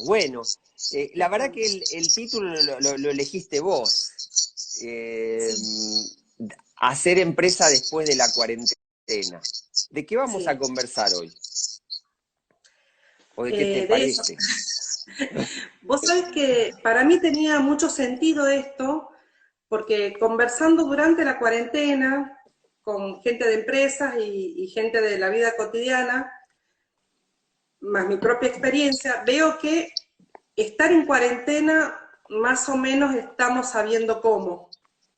Bueno, la verdad que el título lo elegiste vos. Eh, Sí, Hacer empresa después de la cuarentena. ¿De qué vamos a sí. conversar hoy? ¿O de qué te De eso. parece? Vos sabés que para mí tenía mucho sentido esto, porque conversando durante la cuarentena con gente de empresas y gente de la vida cotidiana, más mi propia experiencia, veo que estar en cuarentena más o menos estamos sabiendo cómo,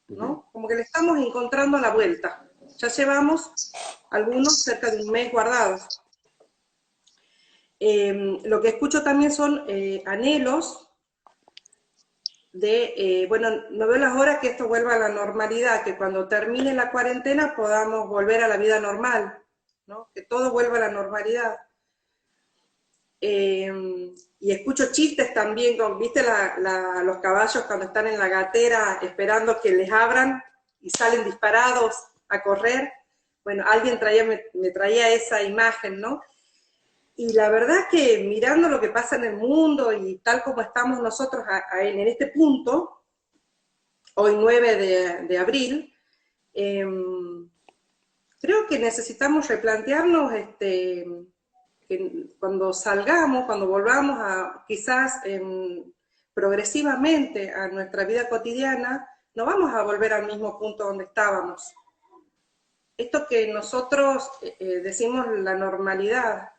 Ujú. ¿no? Como que le estamos encontrando la vuelta. Ya llevamos algunos cerca de un mes guardados. Lo que escucho también son anhelos de, bueno, no veo las horas que esto vuelva a la normalidad, que cuando termine la cuarentena podamos volver a la vida normal, ¿no? Que todo vuelva a la normalidad. Y escucho chistes también, ¿viste los caballos cuando están en la gatera esperando que les abran y salen disparados a correr? Bueno, alguien me traía esa imagen, ¿no? Y la verdad que mirando lo que pasa en el mundo y tal como estamos nosotros en este punto, hoy 9 de abril, eh, creo que necesitamos replantearnos que cuando salgamos, cuando volvamos a quizás progresivamente a nuestra vida cotidiana, no vamos a volver al mismo punto donde estábamos. Esto que nosotros decimos la normalidad,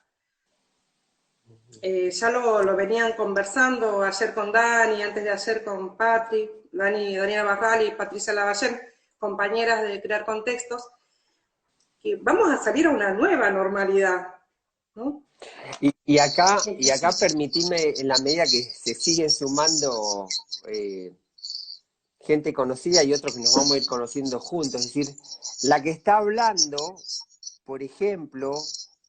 ya lo venían conversando ayer con Dani, antes de ayer con Patrick, Daniela Barral y Patricia Lavallén, compañeras de Crear Contextos, que vamos a salir a una nueva normalidad, ¿no? Y acá permitime, en la medida que se siguen sumando gente conocida y otros que nos vamos a ir conociendo juntos, es decir, la que está hablando, por ejemplo,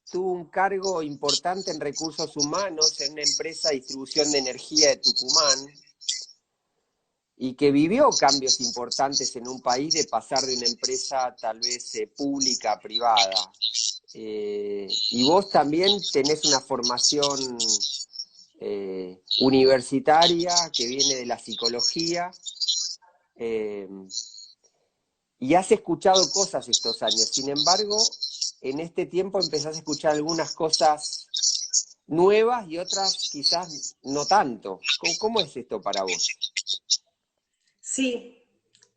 tuvo un cargo importante en recursos humanos en una empresa de distribución de energía de Tucumán y que vivió cambios importantes en un país de pasar de una empresa tal vez pública a privada. Y vos también tenés una formación universitaria que viene de la psicología eh, y has escuchado cosas estos años. Sin embargo, en este tiempo empezás a escuchar algunas cosas nuevas y otras quizás no tanto. ¿Cómo es esto para vos? Sí,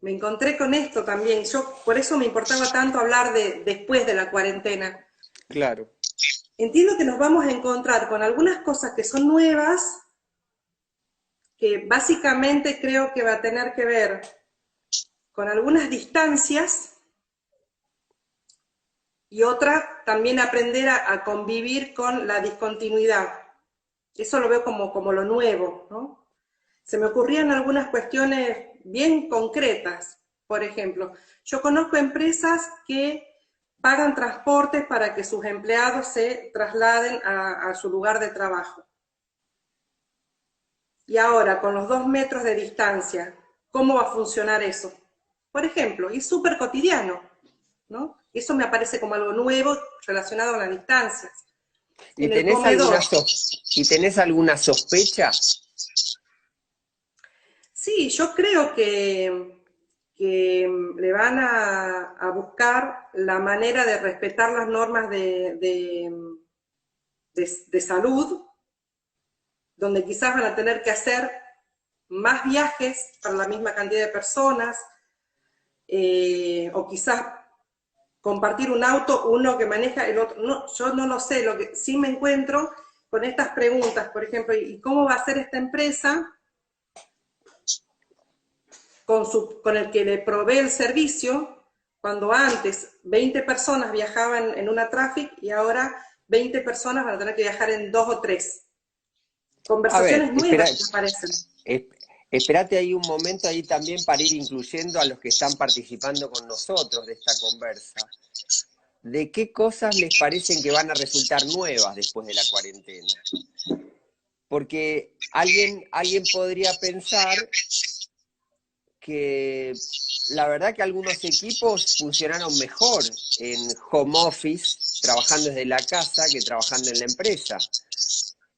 me encontré con esto también. Yo por eso me importaba tanto hablar de después de la cuarentena. Claro. Entiendo que nos vamos a encontrar con algunas cosas que son nuevas, que básicamente creo que va a tener que ver con algunas distancias y otra también aprender a convivir con la discontinuidad. Eso lo veo como lo nuevo, ¿no? Se me ocurrían algunas cuestiones bien concretas. Por ejemplo, yo conozco empresas que pagan transportes para que sus empleados se trasladen a su lugar de trabajo. Y ahora, con los 2 metros de distancia, ¿cómo va a funcionar eso? Por ejemplo, y súper cotidiano, ¿no? Eso me aparece como algo nuevo relacionado a las distancias. ¿Y En el tenés comedor, alguna sospecha? sí, yo creo que le van a buscar la manera de respetar las normas de salud, donde quizás van a tener que hacer más viajes para la misma cantidad de personas, o quizás compartir un auto, uno que maneja, el otro. No, yo no lo sé, lo que sí me encuentro con estas preguntas, por ejemplo, ¿y cómo va a ser esta empresa con el que le provee el servicio, cuando antes 20 personas viajaban en una traffic y ahora 20 personas van a tener que viajar en dos o tres? A ver, Conversaciones nuevas que aparecen. es- esperate ahí un momento ahí también para ir incluyendo a los que están participando con nosotros de esta conversa. ¿De qué cosas les parecen que van a resultar nuevas después de la cuarentena? Porque alguien podría pensar que la verdad que algunos equipos funcionaron mejor en home office, trabajando desde la casa, que trabajando en la empresa.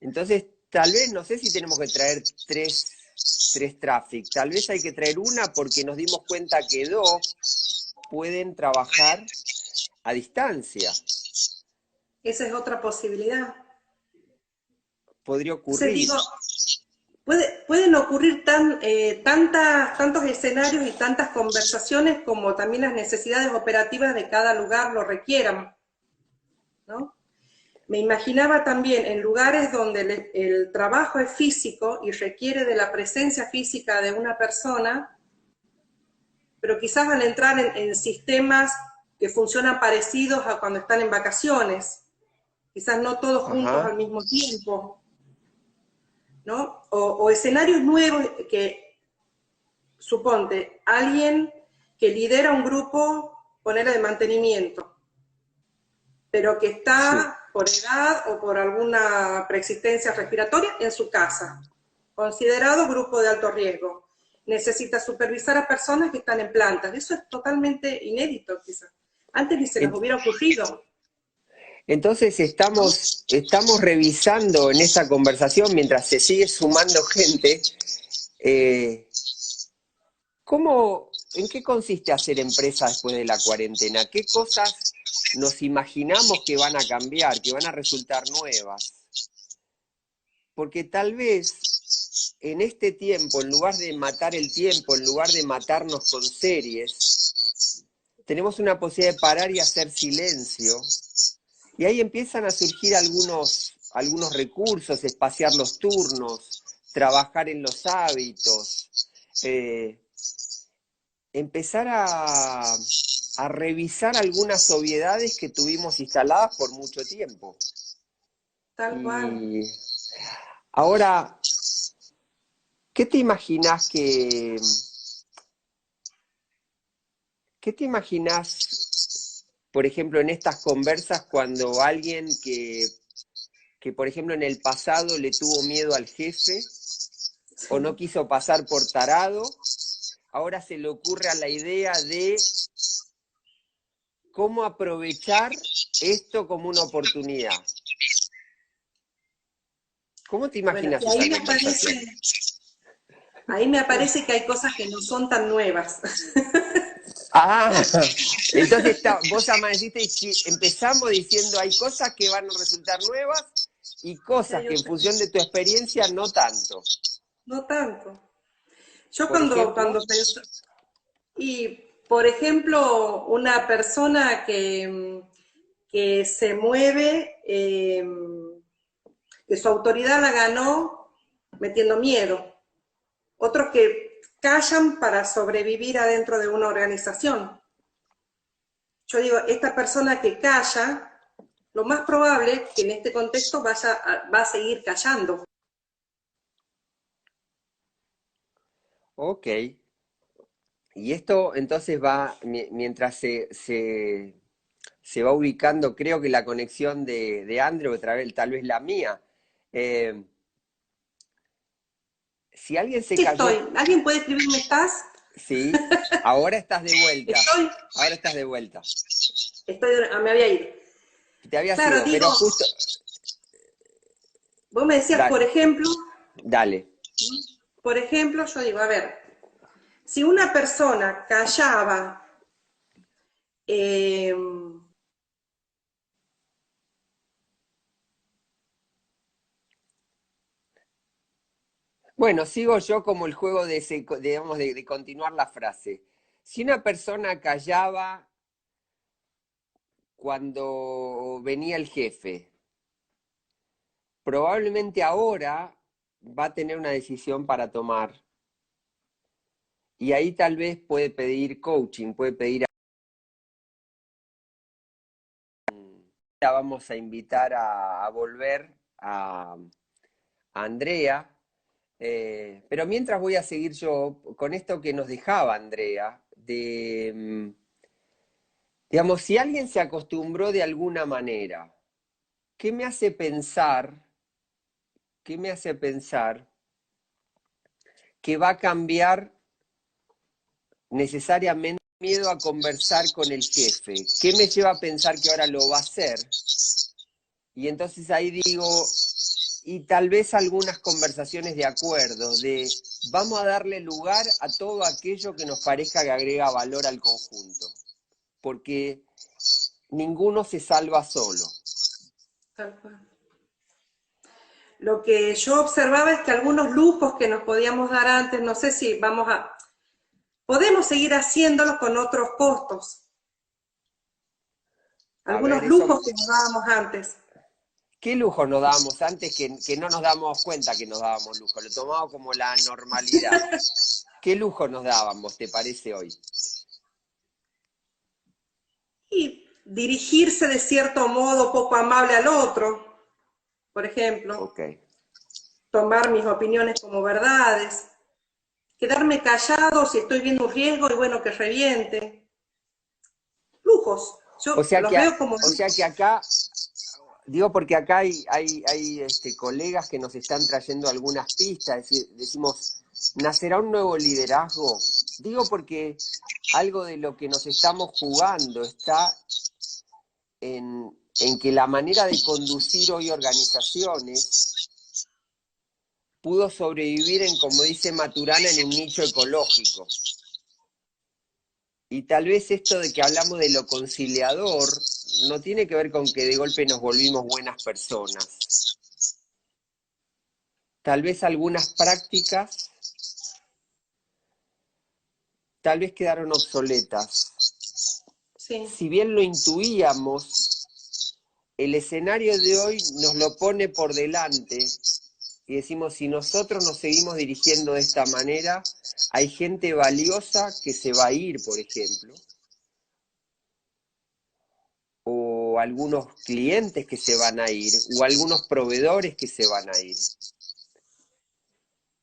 Entonces, tal vez, no sé si tenemos que traer tres traffic, tal vez hay que traer una porque nos dimos cuenta que dos pueden trabajar a distancia. Esa es otra posibilidad. Podría Entonces ocurrir. digo, pueden ocurrir tantos escenarios y tantas conversaciones como también las necesidades operativas de cada lugar lo requieran, ¿no? Me imaginaba también en lugares donde el trabajo es físico y requiere de la presencia física de una persona, pero quizás al entrar en sistemas que funcionan parecidos a cuando están en vacaciones, quizás no todos juntos Ajá. al mismo tiempo, ¿no? O escenarios nuevos que, suponte, alguien que lidera un grupo, ponele de mantenimiento, pero que Sí. está por edad o por alguna preexistencia respiratoria en su casa, considerado grupo de alto riesgo. Necesita supervisar a personas que están en plantas. Eso es totalmente inédito, quizás. Antes ni se les hubiera ocurrido. Entonces estamos revisando en esta conversación, mientras se sigue sumando gente, eh, ¿en qué consiste hacer empresa después de la cuarentena? ¿Qué cosas nos imaginamos que van a cambiar, que van a resultar nuevas? Porque tal vez en este tiempo, en lugar de matar el tiempo, en lugar de matarnos con series, tenemos una posibilidad de parar y hacer silencio. Y ahí empiezan a surgir algunos recursos, espaciar los turnos, trabajar en los hábitos, eh, empezar a revisar algunas obviedades que tuvimos instaladas por mucho tiempo. Tal cual. Y ahora, ¿qué te imaginás qué te imaginás, por ejemplo, en estas conversas cuando alguien que, por ejemplo, en el pasado le tuvo miedo al jefe o no quiso pasar por tarado, ahora se le ocurre a la idea de cómo aprovechar esto como una oportunidad? ¿Cómo te Bueno, imaginas y esa conversación? ahí me aparece que hay cosas que no son tan nuevas. Ah, entonces vos amaneciste y empezamos diciendo hay cosas que van a resultar nuevas y Y cosas hay que en otras que función de tu experiencia no tanto. no tanto. Yo Por ejemplo, cuando pensé, y por ejemplo, una persona que se mueve, que su autoridad la ganó metiendo miedo. Otros que callan para sobrevivir adentro de una organización. Yo digo, esta persona que calla, lo más probable es que en este contexto va a seguir callando. ok. Y esto entonces va, mientras se va ubicando, creo que la conexión de Andrew, otra vez, tal vez la mía. eh, si alguien se Aquí cayó, estoy. ¿Alguien puede escribirme estás? sí, ahora estás de vuelta. Estoy, Ahora estás de vuelta. me había ido. Te había Claro, sido, digo, pero justo. vos me decías, Dale. por ejemplo, yo digo, a ver, si una persona callaba, eh, Bueno, sigo yo como el juego digamos, de continuar la frase. Si una persona callaba cuando venía el jefe, probablemente ahora va a tener una decisión para tomar. Y ahí tal vez puede pedir coaching, puede pedir. La vamos a invitar a volver a Andrea. Pero mientras voy a seguir yo con esto que nos dejaba Andrea, digamos, si alguien se acostumbró de alguna manera, ¿qué me hace pensar, qué me hace pensar que va a cambiar necesariamente el miedo a conversar con el jefe? ¿Qué me lleva a pensar que ahora lo va a hacer? Y entonces ahí digo, y tal vez algunas conversaciones de acuerdo, de vamos a darle lugar a todo aquello que nos parezca que agrega valor al conjunto, porque ninguno se salva solo. Tal cual. Lo que yo observaba es que algunos lujos que nos podíamos dar antes, no sé si podemos seguir haciéndolos con otros costos. Algunos lujos que nos dábamos antes. ¿Qué lujo nos dábamos antes que no nos dábamos cuenta que nos dábamos lujo? Lo tomábamos como la normalidad. ¿Qué lujo nos dábamos, te parece, hoy? Y dirigirse de cierto modo poco amable al otro, por ejemplo. Okay. Tomar mis opiniones como verdades. Quedarme callado si estoy viendo un riesgo y bueno, que reviente. Lujos. Yo los veo como lujos. O sea que acá... Digo porque acá hay colegas que nos están trayendo algunas pistas, decimos, ¿nacerá un nuevo liderazgo? Digo porque algo de lo que nos estamos jugando está en que la manera de conducir hoy organizaciones pudo sobrevivir como dice Maturana, en un nicho ecológico. Y tal vez esto de que hablamos de lo conciliador no tiene que ver con que de golpe nos volvimos buenas personas. Tal vez algunas prácticas, tal vez quedaron obsoletas. Sí. Si bien lo intuíamos, el escenario de hoy nos lo pone por delante y decimos, si nosotros nos seguimos dirigiendo de esta manera, hay gente valiosa que se va a ir, por ejemplo. O algunos clientes que se van a ir, o algunos proveedores que se van a ir.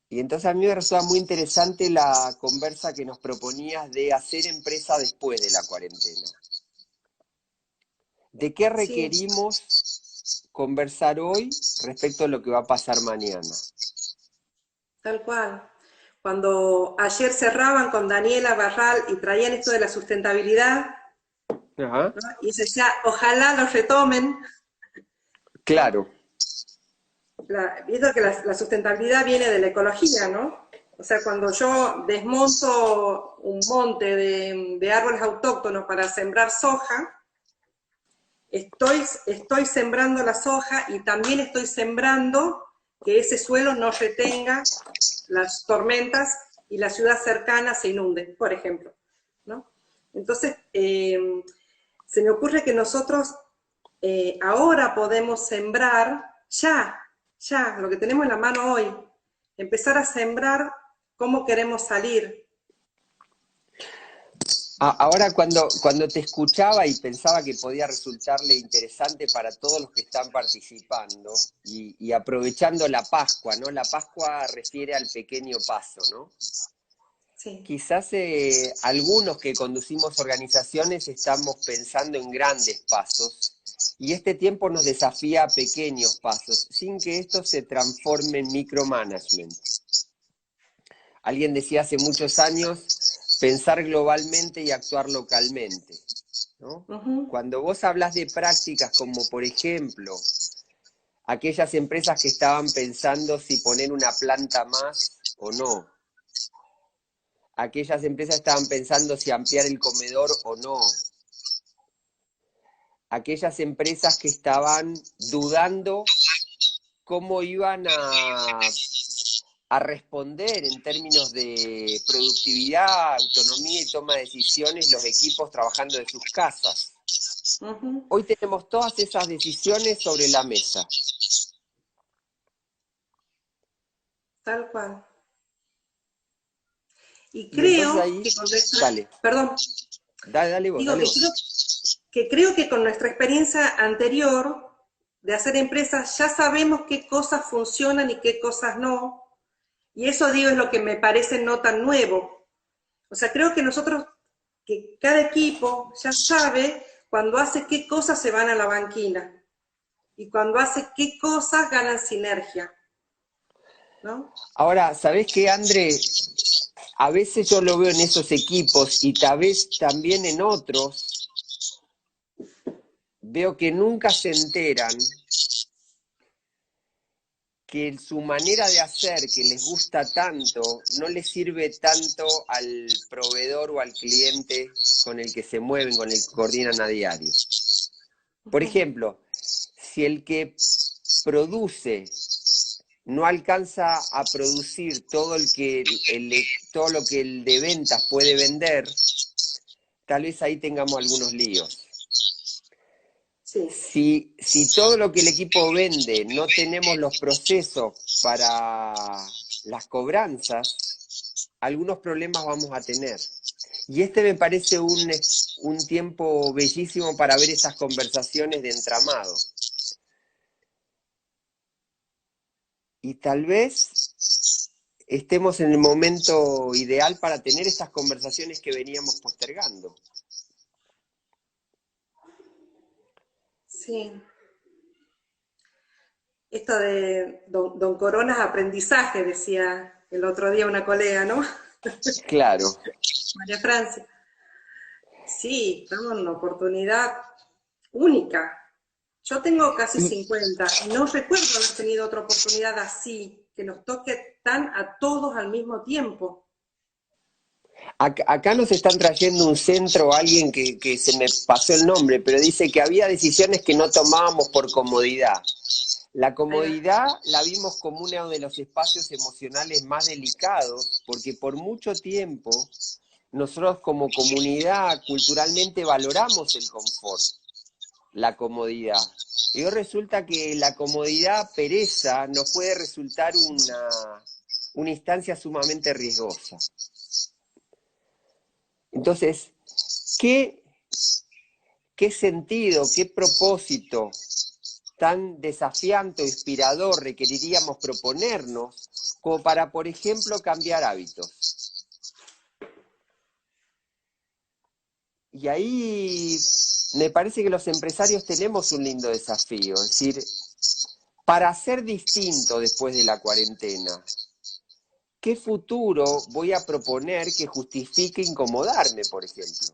Y entonces a mí me resulta muy interesante la conversa que nos proponías de hacer empresa después de la cuarentena. ¿De qué requerimos conversar hoy respecto a lo que va a pasar mañana? Tal cual. Cuando ayer cerraban con Daniela Barral y traían esto de la sustentabilidad, Ajá. ¿no? Y decía, ojalá lo retomen. Claro. Visto que la sustentabilidad viene de la ecología, ¿no? O sea, cuando yo desmonto un monte de árboles autóctonos para sembrar soja, estoy sembrando la soja y también estoy sembrando que ese suelo no retenga las tormentas y la ciudad cercana se inunde, por ejemplo, ¿no? Entonces, se me ocurre que nosotros ahora podemos sembrar ya, lo que tenemos en la mano hoy, empezar a sembrar cómo queremos salir. Ahora cuando te escuchaba y pensaba que podía resultarle interesante para todos los que están participando y aprovechando la Pascua, ¿no? La Pascua refiere al pequeño paso, ¿no? Sí. Quizás algunos que conducimos organizaciones estamos pensando en grandes pasos y este tiempo nos desafía a pequeños pasos, sin que esto se transforme en micromanagement. Alguien decía hace muchos años, pensar globalmente y actuar localmente, ¿no? Cuando vos hablas de prácticas como, por ejemplo, aquellas empresas que estaban pensando si poner una planta más o no, aquellas empresas estaban pensando si ampliar el comedor o no, aquellas empresas que estaban dudando cómo iban a responder en términos de productividad, autonomía y toma de decisiones los equipos trabajando de sus casas. Hoy tenemos todas esas decisiones sobre la mesa. Tal cual. Y creo ahí, que con nuestra... Perdón. Dale vos, dale vos. Creo que con nuestra experiencia anterior de hacer empresas ya sabemos qué cosas funcionan y qué cosas no. Y eso, digo, es lo que me parece no tan nuevo. O sea, creo que nosotros, que cada equipo ya sabe cuando hace qué cosas se van a la banquina y cuando hace qué cosas ganan sinergia, ¿no? Ahora, ¿sabés qué, André? A veces yo lo veo en esos equipos y tal vez también en otros, veo que nunca se enteran que su manera de hacer, que les gusta tanto, no les sirve tanto al proveedor o al cliente con el que se mueven, con el que coordinan a diario. Por ejemplo, si el que produce no alcanza a producir todo todo lo que el de ventas puede vender, tal vez ahí tengamos algunos líos. Sí. Si todo lo que el equipo vende no tenemos los procesos para las cobranzas, algunos problemas vamos a tener. Y este me parece un tiempo bellísimo para ver estas conversaciones de entramado. Y tal vez estemos en el momento ideal para tener estas conversaciones que veníamos postergando. Sí. Esto de don Corona es aprendizaje, decía el otro día una colega, ¿no? Claro. María Francia. Sí, estamos en una oportunidad única. Yo tengo casi 50 y no recuerdo haber tenido otra oportunidad así, que nos toque tan a todos al mismo tiempo. Acá nos están trayendo un centro, alguien que se me pasó el nombre, pero dice que había decisiones que no tomábamos por comodidad. La comodidad la vimos como uno de los espacios emocionales más delicados, porque por mucho tiempo nosotros como comunidad culturalmente valoramos el confort, la comodidad. Y hoy resulta que la comodidad pereza nos puede resultar una instancia sumamente riesgosa. Entonces, ¿qué sentido, qué propósito tan desafiante o inspirador requeriríamos proponernos como para, por ejemplo, cambiar hábitos? Y ahí me parece que los empresarios tenemos un lindo desafío, es decir, para ser distinto después de la cuarentena, ¿qué futuro voy a proponer que justifique incomodarme, por ejemplo?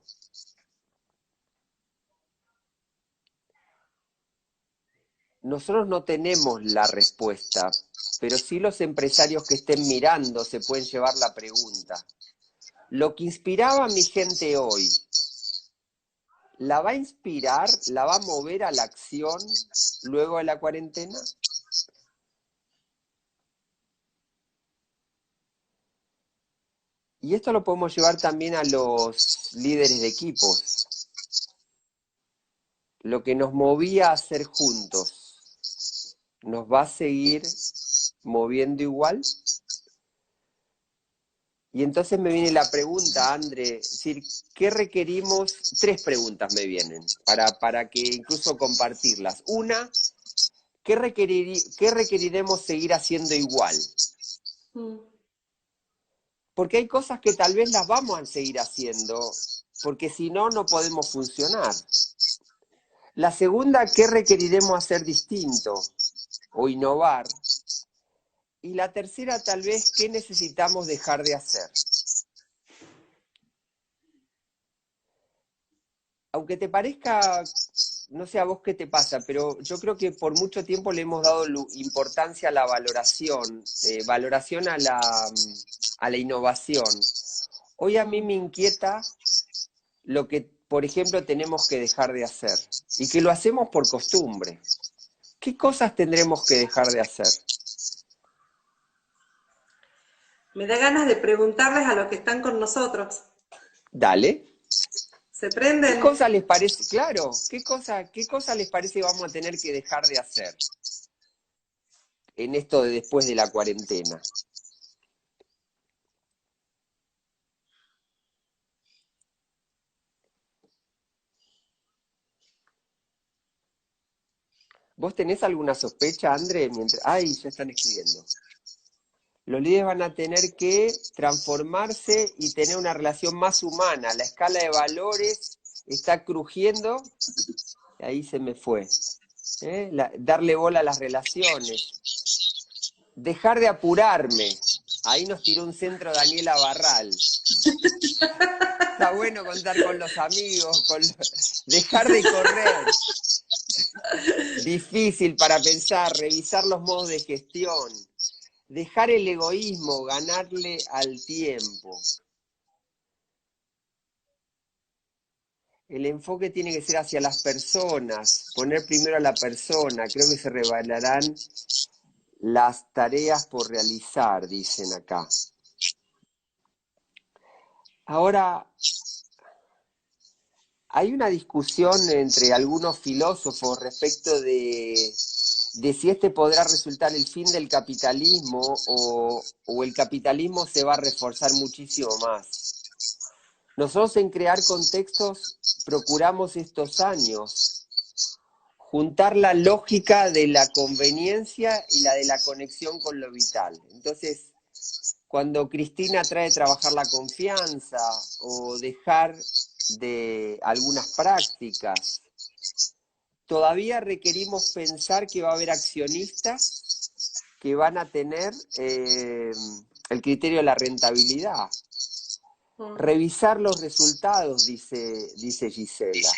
Nosotros no tenemos la respuesta, pero sí los empresarios que estén mirando se pueden llevar la pregunta. Lo que inspiraba a mi gente hoy, ¿la va a inspirar, la va a mover a la acción luego de la cuarentena? Y esto lo podemos llevar también a los líderes de equipos. Lo que nos movía a hacer juntos, ¿nos va a seguir moviendo igual? Y entonces me viene la pregunta, André, es decir, ¿qué requerimos? Tres preguntas me vienen, para que incluso compartirlas. Una, ¿qué requeriremos seguir haciendo igual? Porque hay cosas que tal vez las vamos a seguir haciendo, porque si no, no podemos funcionar. La segunda, ¿qué requeriremos hacer distinto o innovar? Y la tercera, tal vez, ¿qué necesitamos dejar de hacer? Aunque te parezca, no sé a vos qué te pasa, pero yo creo que por mucho tiempo le hemos dado importancia a la valoración a la innovación. Hoy a mí me inquieta lo que, por ejemplo, tenemos que dejar de hacer, y que lo hacemos por costumbre. ¿Qué cosas tendremos que dejar de hacer? Me da ganas de preguntarles a los que están con nosotros. Dale. ¿Se prenden? ¿Qué cosa les parece? Claro, ¿qué cosa les parece que vamos a tener que dejar de hacer en esto de después de la cuarentena? ¿Vos tenés alguna sospecha, André? Ay, ya están escribiendo. Los líderes van a tener que transformarse y tener una relación más humana. La escala de valores está crujiendo. Ahí se me fue. Darle bola a las relaciones. Dejar de apurarme. Ahí nos tiró un centro Daniela Barral. Está bueno contar con los amigos, dejar de correr. Difícil para pensar, revisar los modos de gestión, dejar el egoísmo, ganarle al tiempo. El enfoque tiene que ser hacia las personas, poner primero a la persona. Creo que se revelarán las tareas por realizar, dicen acá. Ahora, hay una discusión entre algunos filósofos respecto de si este podrá resultar el fin del capitalismo o el capitalismo se va a reforzar muchísimo más. Nosotros en Crear Contextos procuramos estos años juntar la lógica de la conveniencia y la de la conexión con lo vital. Entonces, cuando Cristina trae trabajar la confianza o dejar de algunas prácticas, todavía requerimos pensar que va a haber accionistas que van a tener el criterio de la rentabilidad. Revisar los resultados, dice Gisela.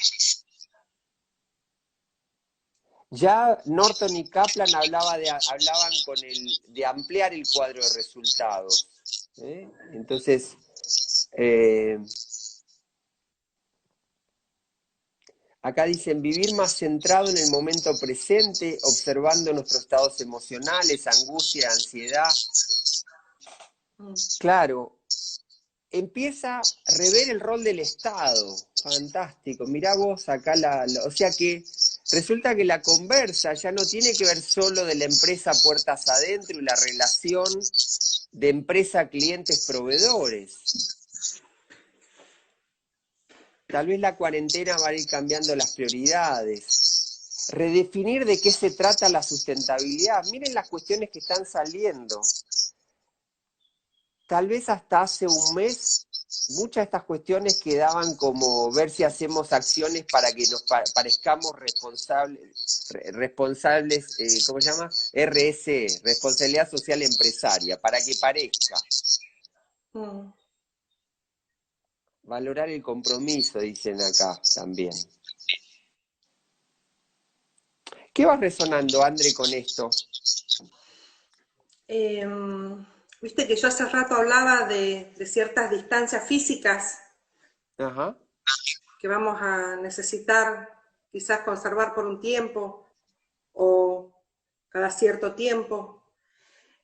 Ya Norton y Kaplan hablaban de ampliar el cuadro de resultados. Entonces, acá dicen vivir más centrado en el momento presente, observando nuestros estados emocionales, angustia, ansiedad. Claro, empieza a rever el rol del Estado. Fantástico. Mirá vos acá o sea que resulta que la conversa ya no tiene que ver solo de la empresa puertas adentro y la relación de empresa, clientes, proveedores. Tal vez la cuarentena va a ir cambiando las prioridades. Redefinir de qué se trata la sustentabilidad. Miren las cuestiones que están saliendo. Tal vez hasta hace un mes muchas de estas cuestiones quedaban como ver si hacemos acciones para que nos parezcamos responsables, ¿cómo se llama? RSE, Responsabilidad Social Empresaria, para que parezca. Valorar el compromiso, dicen acá también. ¿Qué va resonando, André, con esto? Viste que yo hace rato hablaba de ciertas distancias físicas. Ajá. Que vamos a necesitar quizás conservar por un tiempo o cada cierto tiempo.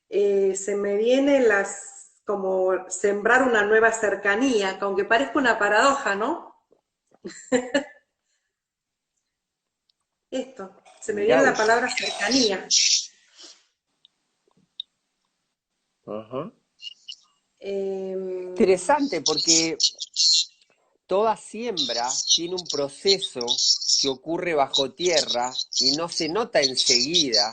Se me viene como sembrar una nueva cercanía, que aunque parezca una paradoja, ¿no? Esto, se me viene la palabra cercanía. Ajá. Interesante, porque toda siembra tiene un proceso que ocurre bajo tierra y no se nota enseguida,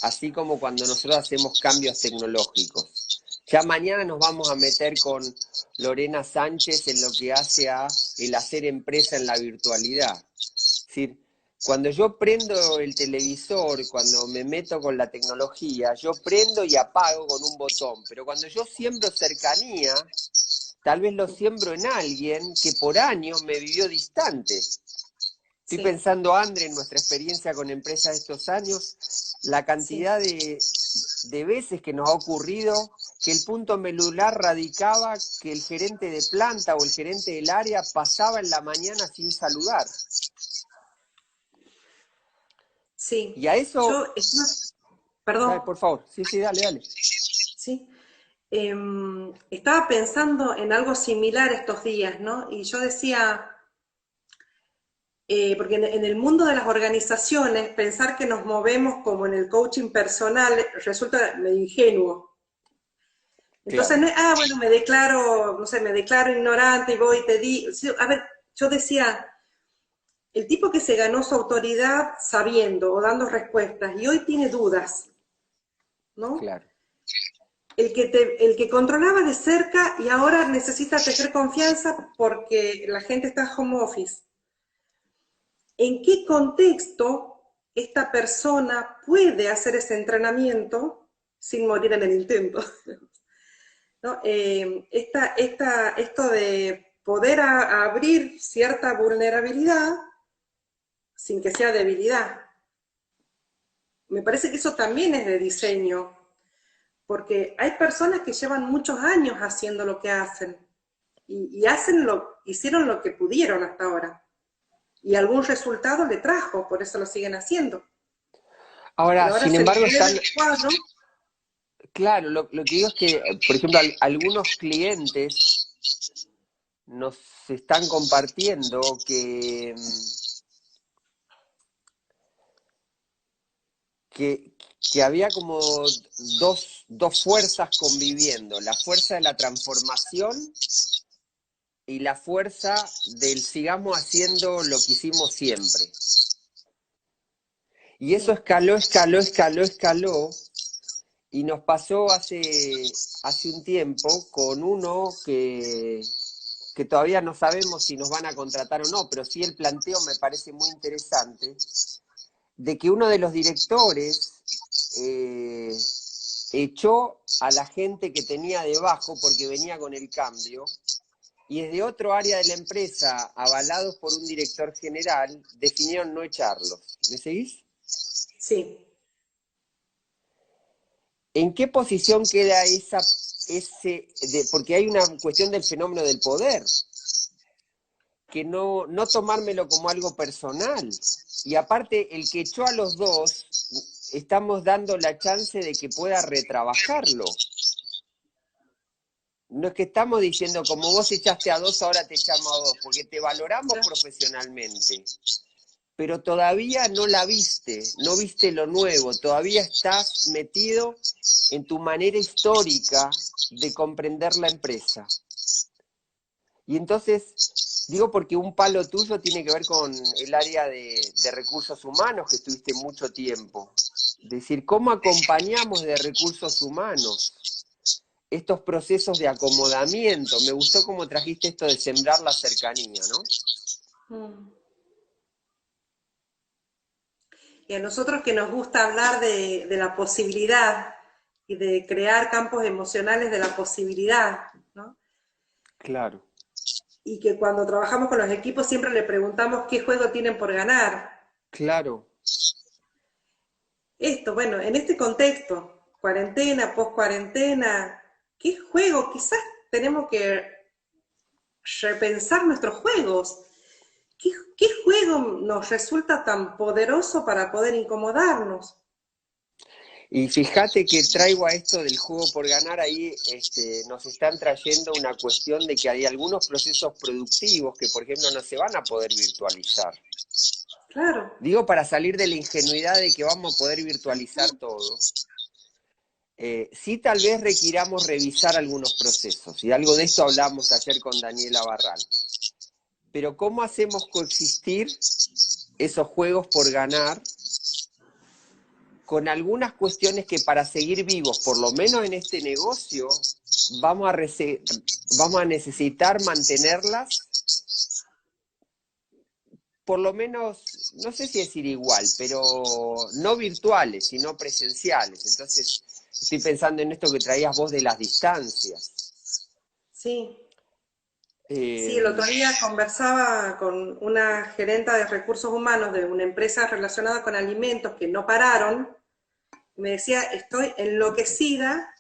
así como cuando nosotros hacemos cambios tecnológicos. Ya mañana nos vamos a meter con Lorena Sánchez en lo que hace a el hacer empresa en la virtualidad. Es decir, cuando yo prendo el televisor, cuando me meto con la tecnología, yo prendo y apago con un botón, pero cuando yo siembro cercanía, tal vez lo siembro en alguien que por años me vivió distante. Estoy pensando, André, en nuestra experiencia con empresas de estos años, la cantidad de veces que nos ha ocurrido que el punto medular radicaba que el gerente de planta o el gerente del área pasaba en la mañana sin saludar. Sí. Y a eso... Perdón. Dale, por favor. Sí, dale. Sí. Estaba pensando en algo similar estos días, ¿no? Y yo decía, porque en el mundo de las organizaciones, pensar que nos movemos como en el coaching personal resulta medio ingenuo. Entonces, claro. bueno, me declaro ignorante y voy y te digo. A ver, yo decía, el tipo que se ganó su autoridad sabiendo o dando respuestas y hoy tiene dudas, ¿no? Claro. El que controlaba de cerca y ahora necesita tener confianza porque la gente está home office. ¿En qué contexto esta persona puede hacer ese entrenamiento sin morir en el intento? ¿No? Esto de poder abrir cierta vulnerabilidad sin que sea debilidad. me parece que eso también es de diseño, porque hay personas que llevan muchos años haciendo lo que hacen, y hicieron lo que pudieron hasta ahora, y algún resultado le trajo, por eso lo siguen haciendo. Ahora, Pero ahora sin se les embargo, mueve están, el cuadro. claro, lo que digo es que, por ejemplo, algunos clientes nos están compartiendo que, que había como dos fuerzas conviviendo, la fuerza de la transformación y la fuerza del sigamos haciendo lo que hicimos siempre. Y eso Sí, escaló, y nos pasó hace un tiempo con uno que todavía no sabemos si nos van a contratar o no, pero sí el planteo me parece muy interesante, de que uno de los directores echó a la gente que tenía debajo porque venía con el cambio, y desde otro área de la empresa, avalados por un director general, definieron no echarlos. ¿Me seguís? sí. ¿En qué posición queda porque hay una cuestión del fenómeno del poder, que no tomármelo como algo personal? Y aparte, el que echó a los dos, estamos dando la chance de que pueda retrabajarlo. No es que estamos diciendo, como vos echaste a dos, ahora te echamos a dos, porque te valoramos profesionalmente, pero todavía no la viste, no viste lo nuevo, todavía estás metido en tu manera histórica de comprender la empresa. Y entonces, digo porque un palo tuyo tiene que ver con el área de recursos humanos, que estuviste mucho tiempo. Es decir, ¿cómo acompañamos de recursos humanos estos procesos de acomodamiento? Me gustó cómo trajiste esto de sembrar la cercanía, ¿no? Mm. Y a nosotros que nos gusta hablar de la posibilidad y de crear campos emocionales de la posibilidad, ¿no? Claro, Y que cuando trabajamos con los equipos siempre le preguntamos qué juego tienen por ganar. claro. Esto, bueno, en este contexto, cuarentena, post-cuarentena, ¿qué juego? Quizás tenemos que repensar nuestros juegos. ¿Qué juego nos resulta tan poderoso para poder incomodarnos? Y fíjate que traigo a esto del juego por ganar ahí, nos están trayendo una cuestión de que hay algunos procesos productivos que, por ejemplo, no se van a poder virtualizar. Claro. Digo, para salir de la ingenuidad de que vamos a poder virtualizar todo. Sí, tal vez requiramos revisar algunos procesos, y algo de esto hablamos ayer con Daniela Barral. Pero ¿cómo hacemos coexistir esos juegos por ganar con algunas cuestiones que, para seguir vivos, por lo menos en este negocio, vamos a necesitar mantenerlas, por lo menos, no sé si decir igual, pero no virtuales, sino presenciales? Entonces, estoy pensando en esto que traías vos de las distancias. Sí, sí, Eh, el otro día conversaba con una gerenta de recursos humanos de una empresa relacionada con alimentos que no pararon. Me decía, estoy enloquecida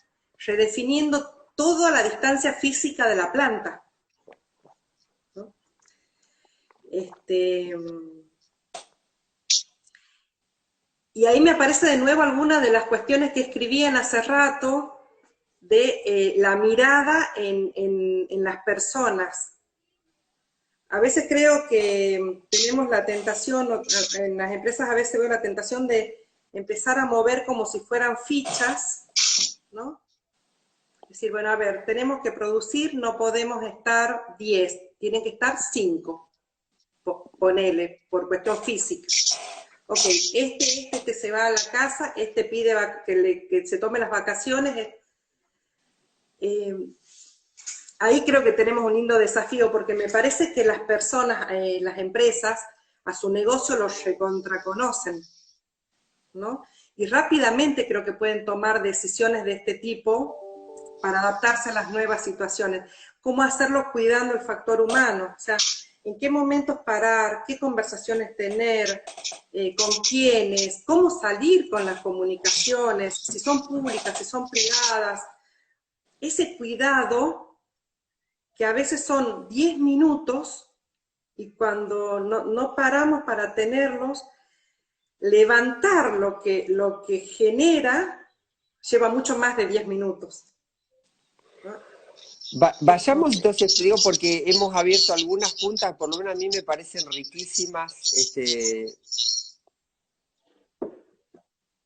redefiniendo toda la distancia física de la planta, ¿no? Este, y ahí me aparece de nuevo alguna de las cuestiones que escribían hace rato de la mirada en las personas. A veces creo que tenemos la tentación, en las empresas a veces veo la tentación de empezar a mover como si fueran fichas, ¿no? Es decir, bueno, a ver, tenemos que producir, no podemos estar 10, tienen que estar 5, ponele, por cuestión física. Ok, este se va a la casa, este pide que se tome las vacaciones. Ahí creo que tenemos un lindo desafío, porque me parece que las personas, las empresas, a su negocio los recontraconocen, ¿no? Y rápidamente creo que pueden tomar decisiones de este tipo para adaptarse a las nuevas situaciones. ¿Cómo hacerlo cuidando el factor humano? O sea, en qué momentos parar, qué conversaciones tener, con quiénes, cómo salir con las comunicaciones, si son públicas, si son privadas. Ese cuidado que a veces son 10 minutos y cuando no paramos para tenerlos, levantar lo que genera lleva mucho más de 10 minutos. ¿No? Vayamos entonces, te digo, porque hemos abierto algunas puntas, por lo menos a mí me parecen riquísimas,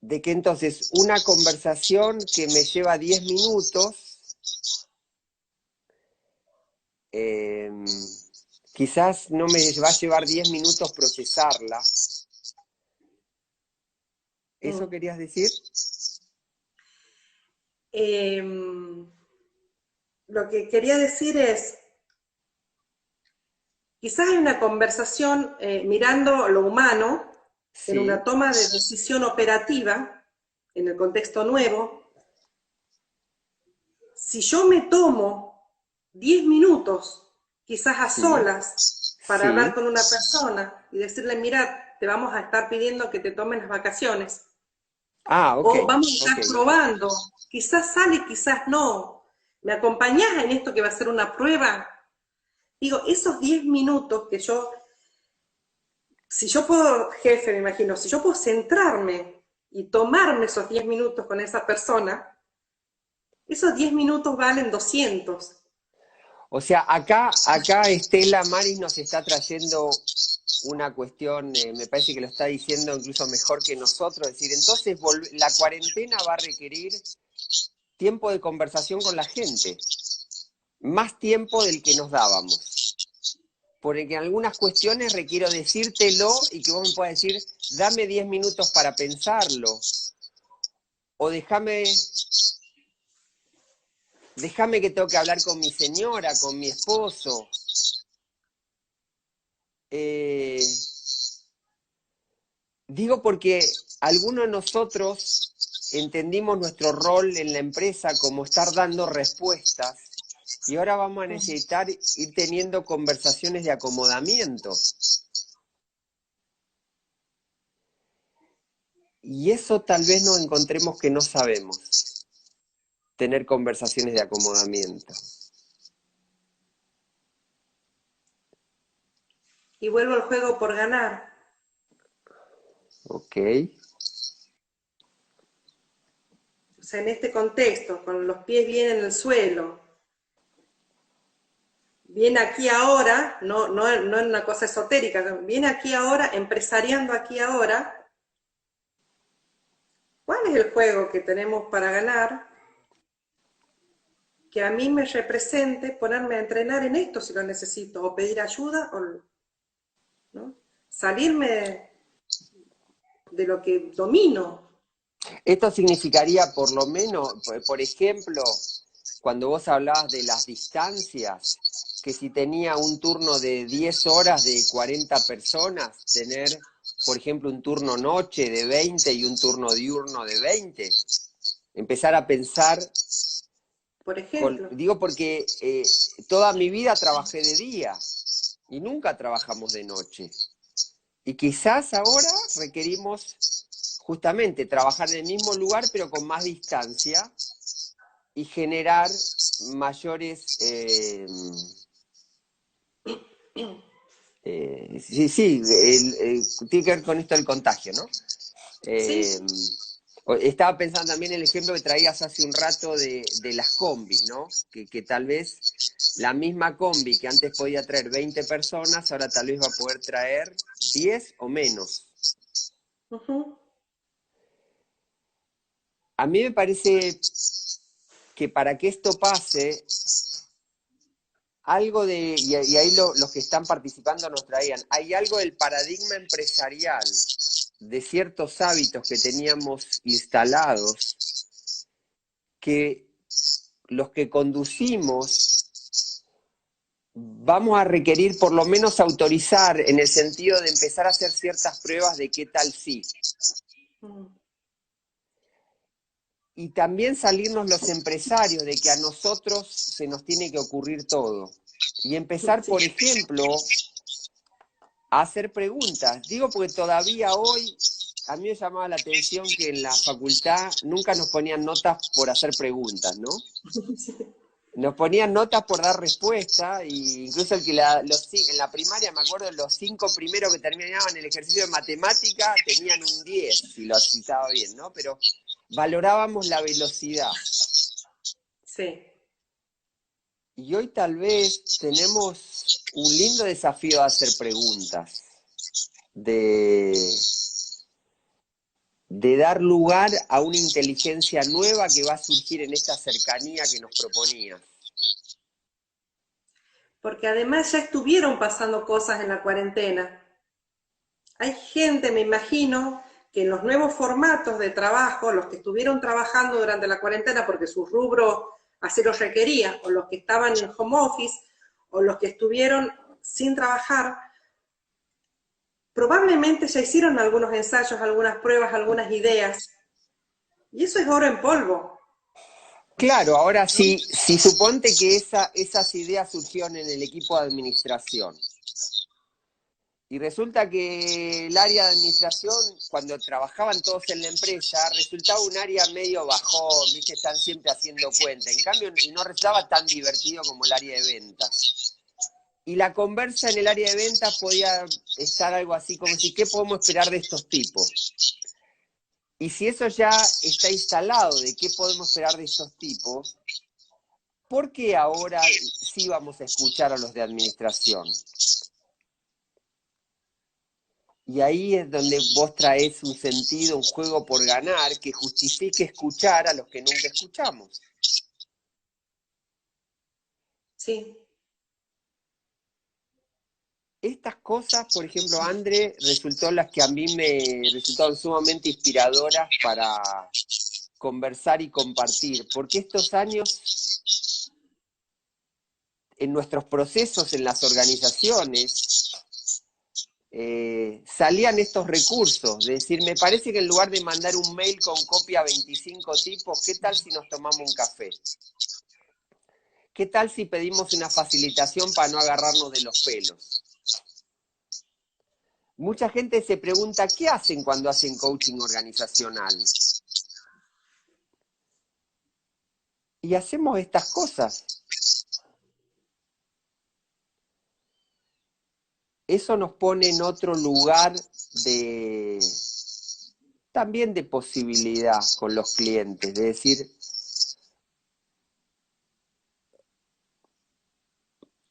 de que entonces una conversación que me lleva 10 minutos, quizás no me va a llevar 10 minutos procesarla. ¿Eso querías decir? Lo que quería decir es, quizás hay una conversación mirando lo humano, Sí. en una toma de decisión operativa, en el contexto nuevo. Si yo me tomo 10 minutos, quizás a solas, para hablar con una persona y decirle, mira, te vamos a estar pidiendo que te tomes las vacaciones. Okay, o vamos a estar probando, quizás sale, quizás no. ¿Me acompañás en esto que va a ser una prueba? Digo, esos 10 minutos que si yo puedo, jefe, me imagino, si yo puedo centrarme y tomarme esos 10 minutos con esa persona, esos 10 minutos valen 200. O sea, acá Estela Maris nos está trayendo una cuestión, me parece que lo está diciendo incluso mejor que nosotros, es decir, entonces la cuarentena va a requerir tiempo de conversación con la gente, más tiempo del que nos dábamos. Porque en algunas cuestiones requiero decírtelo y que vos me puedas decir, dame 10 minutos para pensarlo, o déjame que tengo que hablar con mi señora, con mi esposo. Digo porque algunos de nosotros entendimos nuestro rol en la empresa como estar dando respuestas y ahora vamos a necesitar ir teniendo conversaciones de acomodamiento. Y eso tal vez nos encontremos que no sabemos tener conversaciones de acomodamiento. Y vuelvo al juego por ganar. Ok. O sea, en este contexto, con los pies bien en el suelo, bien aquí ahora, no en una cosa esotérica, bien aquí ahora, empresariando aquí ahora, ¿cuál es el juego que tenemos para ganar? Que a mí me represente ponerme a entrenar en esto si lo necesito, o pedir ayuda, ¿no? Salirme de lo que domino. Esto significaría por lo menos, por ejemplo, cuando vos hablabas de las distancias, que si tenía un turno de 10 horas de 40 personas, tener, por ejemplo, un turno noche de 20 y un turno diurno de 20. Empezar a pensar, Por ejemplo. digo porque toda mi vida trabajé de día y nunca trabajamos de noche. Y quizás ahora requerimos justamente trabajar en el mismo lugar pero con más distancia y generar mayores... tiene que ver con esto del contagio, ¿no? Sí. Estaba pensando también en el ejemplo que traías hace un rato de las combis, ¿no? Que tal vez la misma combi que antes podía traer 20 personas, ahora tal vez va a poder traer 10 o menos. A mí me parece que para que esto pase, algo de, y ahí los que están participando nos traían, hay algo del paradigma empresarial, de ciertos hábitos que teníamos instalados, que los que conducimos vamos a requerir por lo menos autorizar en el sentido de empezar a hacer ciertas pruebas de qué tal sí. Y también salirnos los empresarios de que a nosotros se nos tiene que ocurrir todo. Y empezar, por ejemplo, a hacer preguntas. Digo porque todavía hoy a mí me llamaba la atención que en la facultad nunca nos ponían notas por hacer preguntas, ¿no? Nos ponían notas por dar respuesta, e incluso el que en la primaria, me acuerdo, los 5 primeros que terminaban el ejercicio de matemática tenían un 10, si lo citaba bien, ¿no? Pero valorábamos la velocidad. Sí. Y hoy tal vez tenemos un lindo desafío de hacer preguntas, de dar lugar a una inteligencia nueva que va a surgir en esta cercanía que nos proponía. Porque además ya estuvieron pasando cosas en la cuarentena. Hay gente, me imagino, que en los nuevos formatos de trabajo, los que estuvieron trabajando durante la cuarentena porque su rubro así lo requería, o los que estaban en home office, o los que estuvieron sin trabajar, probablemente ya hicieron algunos ensayos, algunas pruebas, algunas ideas. Y eso es oro en polvo. Claro, ahora sí, si suponte que esas ideas surgieron en el equipo de administración. Y resulta que el área de administración, cuando trabajaban todos en la empresa, resultaba un área medio bajón, ¿viste? Están siempre haciendo cuenta. En cambio, y no resultaba tan divertido como el área de ventas. Y la conversa en el área de ventas podía estar algo así como si, ¿qué podemos esperar de estos tipos? Y si eso ya está instalado de qué podemos esperar de estos tipos, ¿por qué ahora sí vamos a escuchar a los de administración? Y ahí es donde vos traes un sentido, un juego por ganar, que justifique escuchar a los que nunca escuchamos. Sí. Estas cosas, por ejemplo, André, las que a mí me resultaron sumamente inspiradoras para conversar y compartir, porque estos años, en nuestros procesos, en las organizaciones, salían estos recursos, de decir, me parece que en lugar de mandar un mail con copia a 25 tipos, ¿qué tal si nos tomamos un café? ¿Qué tal si pedimos una facilitación para no agarrarnos de los pelos? Mucha gente se pregunta, ¿qué hacen cuando hacen coaching organizacional? Y hacemos estas cosas. Eso nos pone en otro lugar también de posibilidad con los clientes, de decir,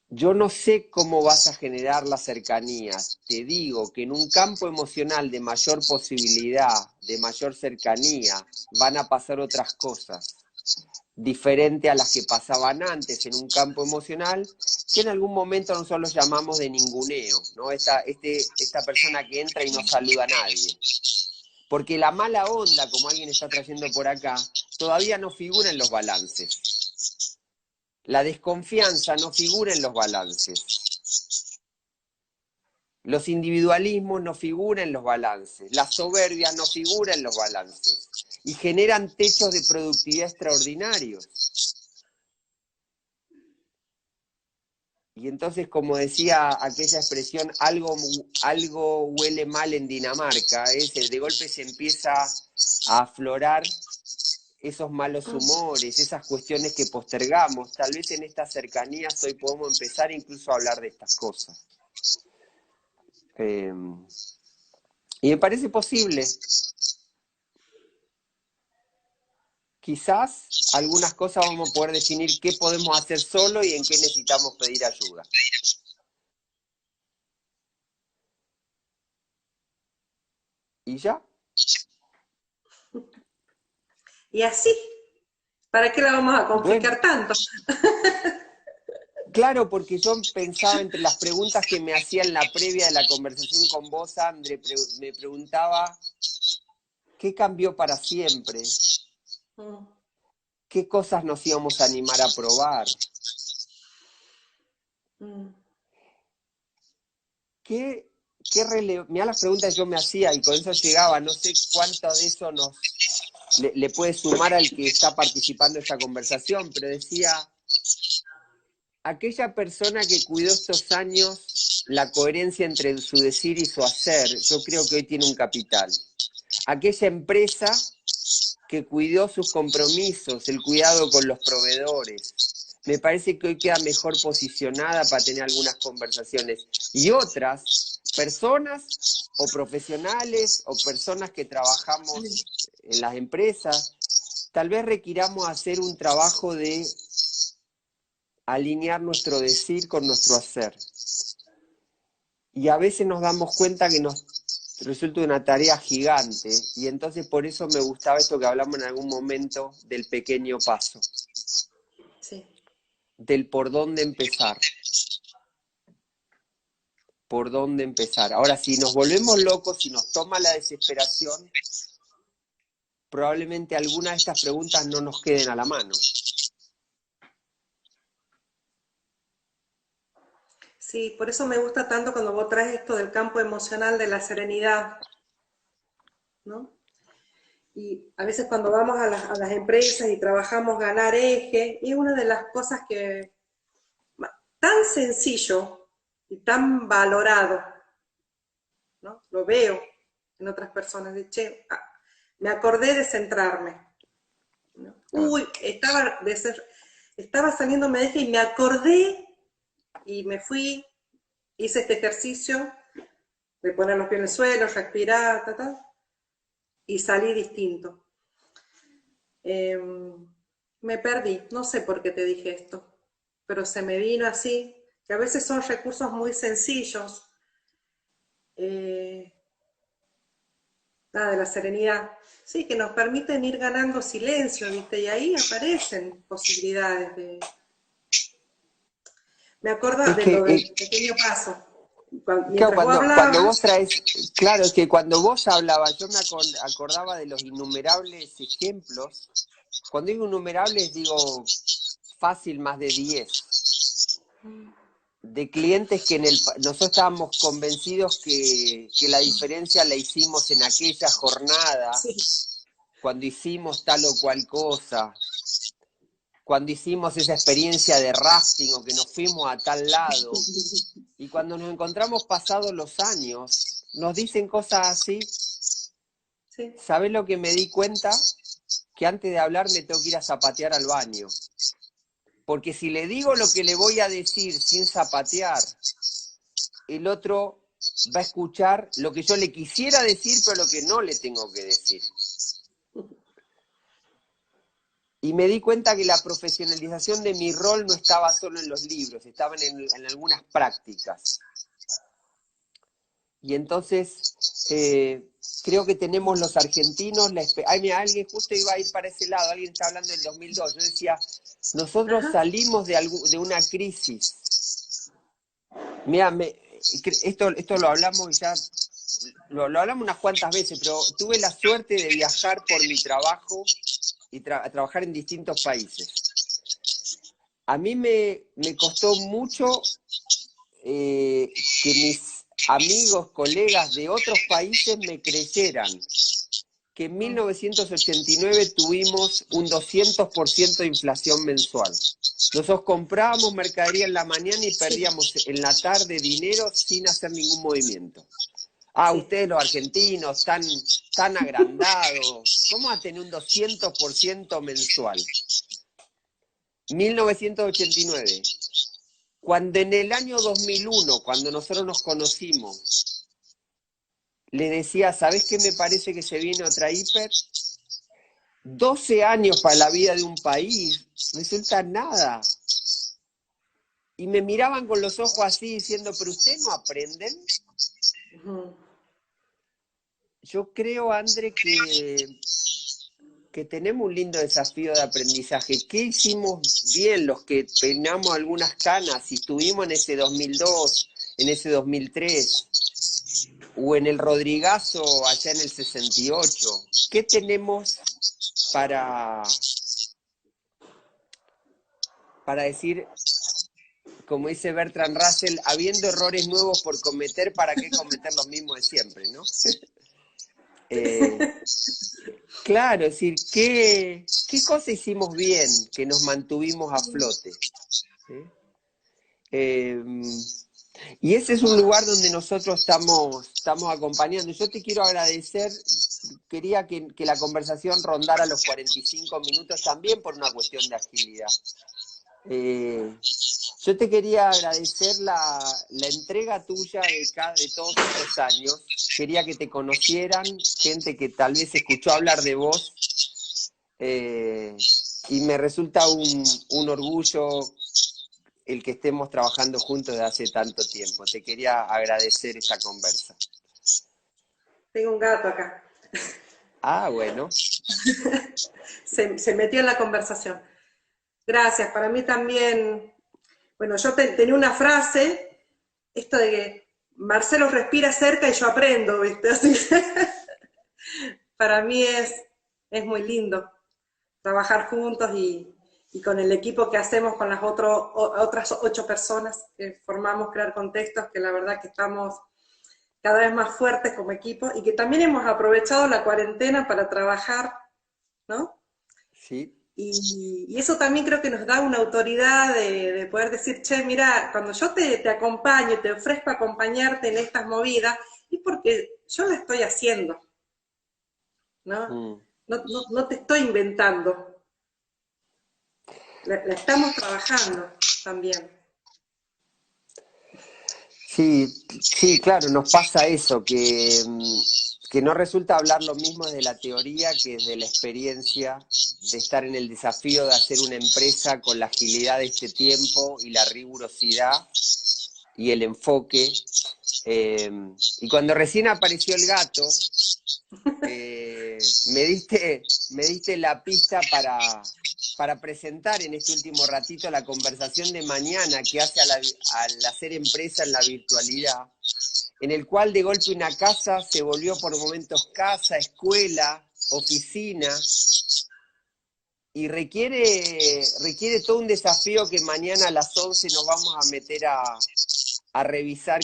yo no sé cómo vas a generar la cercanía, te digo que en un campo emocional de mayor posibilidad, de mayor cercanía, van a pasar otras cosas, diferente a las que pasaban antes en un campo emocional, que en algún momento nosotros llamamos de ninguneo, ¿no? Esta persona que entra y no saluda a nadie. Porque la mala onda, como alguien está trayendo por acá, todavía no figura en los balances. La desconfianza no figura en los balances. Los individualismos no figuran en los balances. La soberbia no figura en los balances. Y generan techos de productividad extraordinarios. Y entonces, como decía aquella expresión, algo huele mal en Dinamarca, de golpe se empieza a aflorar esos malos humores, esas cuestiones que postergamos. Tal vez en estas cercanías hoy podemos empezar incluso a hablar de estas cosas. Y me parece posible. Quizás algunas cosas vamos a poder definir qué podemos hacer solo y en qué necesitamos pedir ayuda. ¿Y ya? Y así, ¿para qué la vamos a complicar tanto? Claro, porque yo pensaba entre las preguntas que me hacía en la previa de la conversación con vos, André, me preguntaba, ¿qué cambió para siempre? ¿Qué cosas nos íbamos a animar a probar? Mirá las preguntas que yo me hacía y con eso llegaba, no sé cuánto de eso le puede sumar al que está participando en esta conversación, pero decía, aquella persona que cuidó estos años la coherencia entre su decir y su hacer, yo creo que hoy tiene un capital. Aquella empresa que cuidó sus compromisos, el cuidado con los proveedores, me parece que hoy queda mejor posicionada para tener algunas conversaciones. Y otras personas o profesionales o personas que trabajamos en las empresas, tal vez requiramos hacer un trabajo de alinear nuestro decir con nuestro hacer. Y a veces nos damos cuenta que nos resulta una tarea gigante, y entonces por eso me gustaba esto que hablamos en algún momento del pequeño paso, Sí. del por dónde empezar. Por dónde empezar. Ahora, si nos volvemos locos, si nos toma la desesperación, probablemente algunas de estas preguntas no nos queden a la mano. Sí, por eso me gusta tanto cuando vos traes esto del campo emocional de la serenidad, ¿no? Y a veces cuando vamos a las empresas y trabajamos ganar eje, es una de las cosas que tan sencillo y tan valorado, ¿no? Lo veo en otras personas, de che, me acordé de centrarme, ¿no? Uy, estaba saliéndome de eje y me acordé y me fui, hice este ejercicio de poner los pies en el suelo, respirar, y salí distinto. Me perdí, no sé por qué te dije esto, pero se me vino así, que a veces son recursos muy sencillos, de la serenidad, sí, que nos permiten ir ganando silencio, ¿viste? Y ahí aparecen posibilidades de... Me acuerdo Es de lo del que, pequeño paso. claro, Mientras vos cuando hablabas, vos traes, claro, es que cuando vos hablabas, yo me acordaba de los innumerables ejemplos. Cuando digo innumerables, digo fácil más de 10 de clientes que nosotros estábamos convencidos que la diferencia la hicimos en aquella jornada, sí, cuando hicimos tal o cual cosa, cuando hicimos esa experiencia de rafting o que nos fuimos a tal lado, y cuando nos encontramos pasados los años, nos dicen cosas así. sí. ¿Sabés lo que me di cuenta? Que antes de hablar me tengo que ir a zapatear al baño. Porque si le digo lo que le voy a decir sin zapatear, el otro va a escuchar lo que yo le quisiera decir, pero lo que no le tengo que decir. Y me di cuenta que la profesionalización de mi rol no estaba solo en los libros, estaban en algunas prácticas. Y entonces creo que tenemos los argentinos, ay, mira, alguien justo iba a ir para ese lado, alguien está hablando del 2002, yo decía, nosotros Ajá. salimos de una crisis. Mira, esto lo hablamos y ya, lo hablamos unas cuantas veces, pero tuve la suerte de viajar por mi trabajo y trabajar en distintos países. A mí me costó mucho que mis amigos, colegas de otros países me creyeran que en 1989 tuvimos un 200% de inflación mensual. Nosotros comprábamos mercadería en la mañana y perdíamos en la tarde dinero sin hacer ningún movimiento. Sí. Ustedes los argentinos, tan agrandados, ¿cómo va a tener un 200% mensual? 1989. Cuando en el año 2001, cuando nosotros nos conocimos, le decía, ¿sabés qué me parece que se viene otra hiper? 12 años para la vida de un país, resulta nada. Y me miraban con los ojos así diciendo, ¿pero ustedes no aprenden? Yo creo, André, que tenemos un lindo desafío de aprendizaje. ¿Qué hicimos bien los que peinamos algunas canas y estuvimos en ese 2002, en ese 2003, o en el Rodrigazo allá en el 68? ¿Qué tenemos para decir, como dice Bertrand Russell, habiendo errores nuevos por cometer, ¿para qué cometer los mismos de siempre, no? Claro, es decir, ¿qué cosa hicimos bien que nos mantuvimos a flote? ¿Sí? Y ese es un lugar donde nosotros estamos acompañando. Yo te quiero agradecer, quería que la conversación rondara los 45 minutos también por una cuestión de agilidad. Yo te quería agradecer la entrega tuya de todos estos años. Quería que te conocieran, gente que tal vez escuchó hablar de vos, y me resulta un orgullo el que estemos trabajando juntos desde hace tanto tiempo. Te quería agradecer esta conversa. Tengo un gato acá. Ah, bueno. Se metió en la conversación. Gracias, para mí también, bueno, yo tenía una frase, esto de que Marcelo respira cerca y yo aprendo, ¿viste? Así que para mí es muy lindo trabajar juntos y con el equipo que hacemos con las otras 8 personas que formamos Crear Contextos, que la verdad que estamos cada vez más fuertes como equipo y que también hemos aprovechado la cuarentena para trabajar, ¿no? Sí. Y eso también creo que nos da una autoridad de poder decir, che, mira, cuando yo te acompaño, te ofrezco acompañarte en estas movidas, es porque yo la estoy haciendo, ¿no? Mm. No te estoy inventando, la estamos trabajando también. Sí, sí, claro, nos pasa eso, que no resulta hablar lo mismo desde la teoría que desde la experiencia de estar en el desafío de hacer una empresa con la agilidad de este tiempo y la rigurosidad y el enfoque. Eh, y cuando recién apareció el gato, me diste la pista para presentar en este último ratito la conversación de mañana que hace al hacer empresa en la virtualidad, en el cual de golpe una casa se volvió por momentos casa, escuela, oficina, y requiere todo un desafío que mañana a las 11 nos vamos a meter a revisar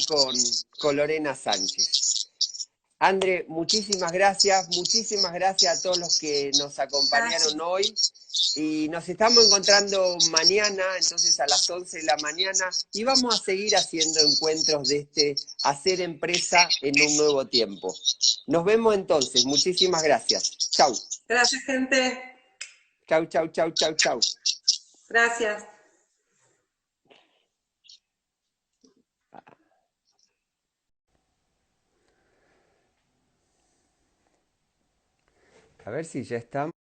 con Lorena Sánchez. André, muchísimas gracias a todos los que nos acompañaron Gracias. hoy y nos estamos encontrando mañana, entonces a las 11 de la mañana, y vamos a seguir haciendo encuentros de hacer empresa en un nuevo tiempo. Nos vemos entonces, muchísimas gracias. Chau. Gracias, gente. Chau, chau, chau, chau, chau. Gracias. A ver si ya estamos.